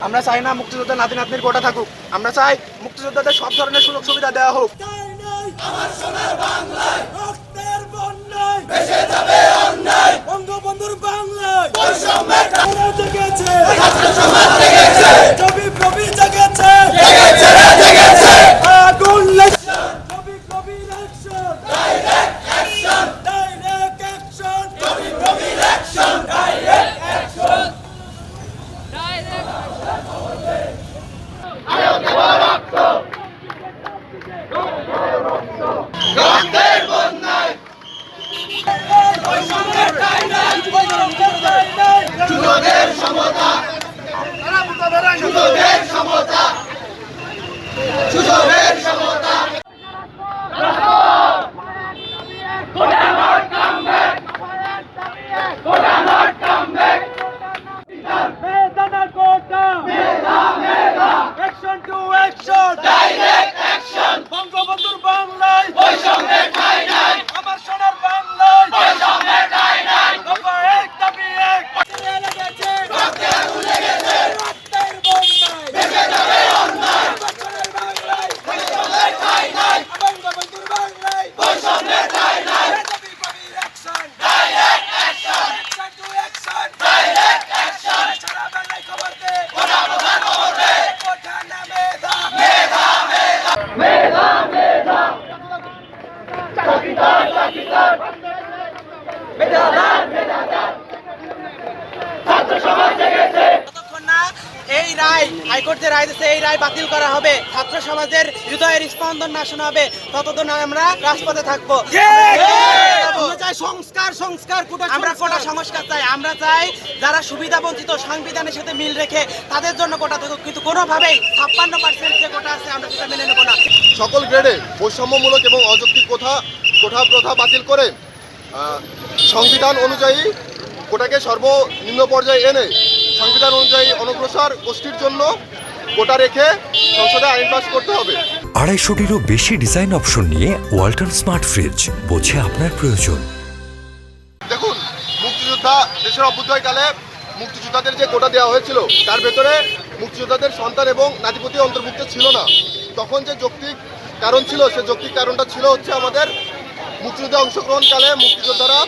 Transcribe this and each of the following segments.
আমরা চাই না মুক্তিযোদ্ধা নাতি নাতনির কোটা থাকুক। আমরা চাই মুক্তিযোদ্ধাদের সব ধরনের সুযোগ সুবিধা দেওয়া হোক। আমার সোনার বাংলায় রক্তের বন্যায় ভেসে যাবে অন্যায়, বঙ্গবন্ধুর বাংলায় বৈষম্যের ধারা জেগেছে, সমাজ জেগেছে, কবি কবি জেগেছে, জেগেছে আগুন লাগছে, কবি কবি action, direct action, direct action, কবি কবি অ্যাকশন, ডাইরেক্ট অ্যাকশন, রক্তের বন্যায় বৈষম্যের ঠাঁই নাই, সুযোগের সমতা, সুযোগের সমতা, সুযোগের সমতা। Direct action, বঙ্গবন্ধুর বাংলায় বৈষম্যের ঠাঁই নাই, আমার সোনার বাংলায় বৈষম্যের ঠাঁই নাই, দফা এক দাবি এক, রক্তে আগুন লেগেছে, রক্তের বন্যায় ভেসে যাবে অন্যায়, আমার সোনার বাংলায় বৈষম্যের ঠাঁই নাই, বঙ্গবন্ধুর বাংলায় বৈষম্যের ঠাঁই নাই, কবি কবি action, direct action, action to action, direct action, সারা বাংলায় খবর দে, কোটা কোটা খবর দে, কোটা না মেধা, মেধা মেধা, মেধা মেধা, চাকিদার চাকিদার, মেধাদার মেধাদার, ছাত্র সমাজ জেগেছে। যতক্ষণ না এই রায় হাইকোর্ট যে রায় দিচ্ছে এই রায় বাতিল করা হবে, ছাত্র সমাজের হৃদয়ের স্পন্দন না শোনা হবে, ততদিন আমরা রাজপথে থাকবো। আমরা চাই সংস্কার, সংস্কার, আমরা কোটা সংস্কার চাই। আমরা চাই যারা সুবিধা বঞ্চিত সংবিধানের সাথে মিল রেখে তাদের জন্য কোটা থাকুক, কিন্তু কোনোভাবেই 56% যে কোটা আছে আমরা সেটা মেনে নেবো না। সকল গ্রেডে বৈষম্যমূলক এবং অযৌক্তিক কোটা প্রথা বাতিল করে সংবিধান অনুযায়ী কোটাকে সর্বনিম্ন পর্যায়ে এনে সংবিধান অনুযায়ী অনগ্রসর গোষ্ঠীর জন্য কোটা রেখে সংসদে আইন পাস করতে হবে। 250টিরও বেশি ডিজাইন অপশন নিয়ে ওয়ালটন স্মার্ট ফ্রিজ, বোঝে আপনার প্রয়োজন। দেখুন, মুক্তিযোদ্ধা দেশের অভ্যুদয়কালে মুক্তিযোদ্ধাদের যে কোটা দেওয়া হয়েছিল তার ভেতরে মুক্তিযোদ্ধাদের সন্তান এবং নাতিপতি অন্তর্ভুক্ত ছিল না। তখন যে যৌক্তিক কারণ ছিল, সে যৌক্তিক কারণটা ছিল হচ্ছে আমাদের মুক্তিযুদ্ধে অংশগ্রহণকালে মুক্তিযোদ্ধারা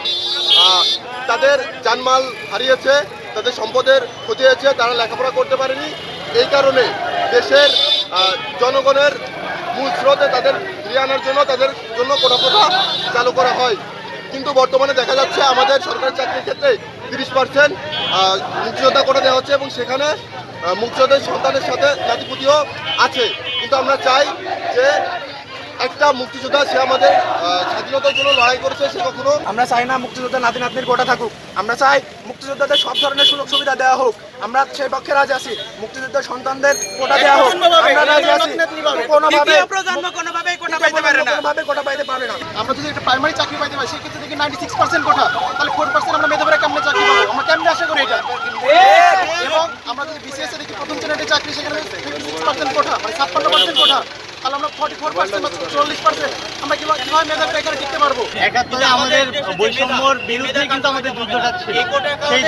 তাদের জানমাল হারিয়েছে, তাদের সম্পদের ক্ষতি হয়েছে, তারা লেখাপড়া করতে পারেনি। এই কারণে দেশের জনগণের মূল স্রোতে তাদের ফিরিয়ে আনার জন্য তাদের জন্য কোটা প্রথা চালু করা হয়। কিন্তু বর্তমানে দেখা যাচ্ছে আমাদের সরকারি চাকরির ক্ষেত্রে 30% মুক্তিযোদ্ধা কোটা দেওয়া হচ্ছে এবং সেখানে মুক্তিযোদ্ধার সন্তানের সাথে নাতিপুতিও আছে। কিন্তু আমরা চাই যে একটা মুক্তিযোদ্ধা, সে আমাদের স্বাধীনতার জন্য লড়াই করেছে, সে কখনো আমরা চাই না মুক্তিযোদ্ধা নাতি নাতনির কোটা থাকুক। আমরা চাই মুক্তিযোদ্ধাদের সব ধরনের সুযোগ সুবিধা দেওয়া হোক। আমরা সেই পক্ষে রাজি আছি, মুক্তিযোদ্ধার সন্তানদের কোটা দেওয়া হোক। আমরা রাজি আছি, কোনোভাবে প্রজন্ম কোনোভাবেই কোটা পাইতে পারে না, কোনোভাবে কোটা পাইতে পারে না। আমরা যদি একটা প্রাইমারি চাকরি পাইতে পারি সেক্ষেত্রে দেখি 96% কোটা, তাহলে 4% আমরা মেধাবীরা কেমনে চাকরি পাবো? আমরা কেমনে আশা করি এটা? এবং আমরা যদি বিসিএস এ দেখি প্রথম শ্রেণীর চাকরি, সেখানে 56% কোটা, মানে 56% কোটা, তাহলে আমরা 44% বা 40% আমরা কিভাবে মেধাবীরা এখানে টিকতে পারবো? একাত্তরে আমাদের বৈষম্যর বিরুদ্ধে কিন্তু আমাদের যুদ্ধটা ছিল, সেই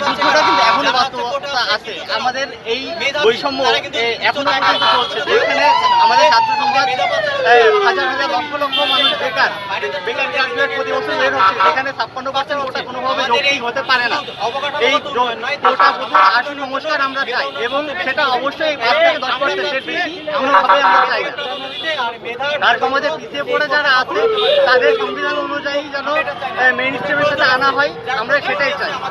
যুদ্ধটা কিন্তু এখনো বাস্তবতা আছে। আমাদের এই বৈষম্য এখনো পর্যন্ত চলছে, যেখানে আমাদের ছাত্র সমাজ হাজার হাজার লক্ষ লক্ষ মানুষ বেকার গ্রাজুয়েট প্রতি বছর বের হচ্ছে, সেখানে 56% কোটা কোনোভাবে যৌক্তিক হতে পারে না। এই কোটা প্রচুর আশু সংস্কার আমরা চাই এবং সেটা অবশ্যই 5 থেকে 10% বেশি কোনোভাবে আমরা চাই না। তার সমাজে পিছিয়ে পড়ে যারা আছে তাদের সংবিধান অনুযায়ী যেন মেইন স্ট্রিমের সাথে আনা হয়, আমরা সেটাই চাই।